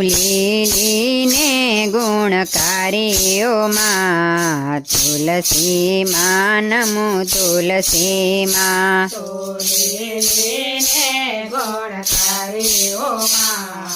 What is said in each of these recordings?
લીલીને ગુણકારી ઓ માં તુલસી માં નમો તુલસી માં લીલીને ગુણકારી ઓ માં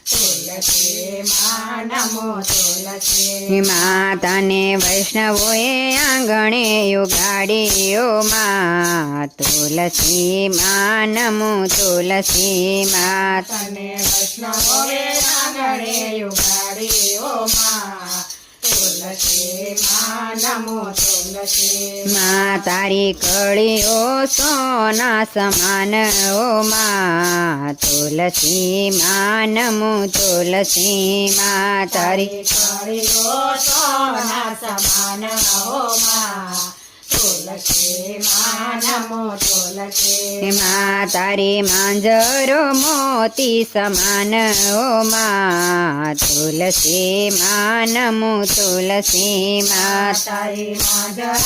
તુલસી માં નમો તુલસી માતાને વૈષ્ણવોએ આંગણે યુગાડી ઓ માં તુલસી માં નમો તુલસી માં તને વૈષ્ણવોએ આંગણે યુગાડી ઓ માં તુલસી માં નમો તુલસી માં તારી કળીઓ સોના સમાન ઓ માં તુલસી માં નમો તુલસી માં તારી કળીઓ સોના સમાન હો માં તુલસી માં નમો તુલસી માં તારી માંજરો મોતી સમાન ઓ માં તુલસી માં નમો તુલસી માં તારી માંજર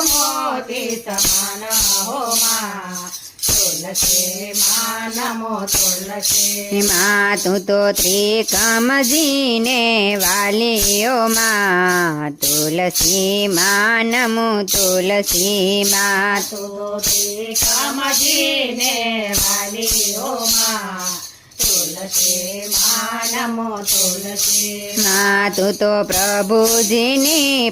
મોતી સમાન હો માં તુલસી માં નમો તુલસી માં તું તો ત્રિકમજીને વાલી ઓ માં તુલસી માં નમો તુલસી માં તુલસી કામજીને વાલી ઓ માં તુલસી માં નમો તુલસી માં તું તો પ્રભુજીની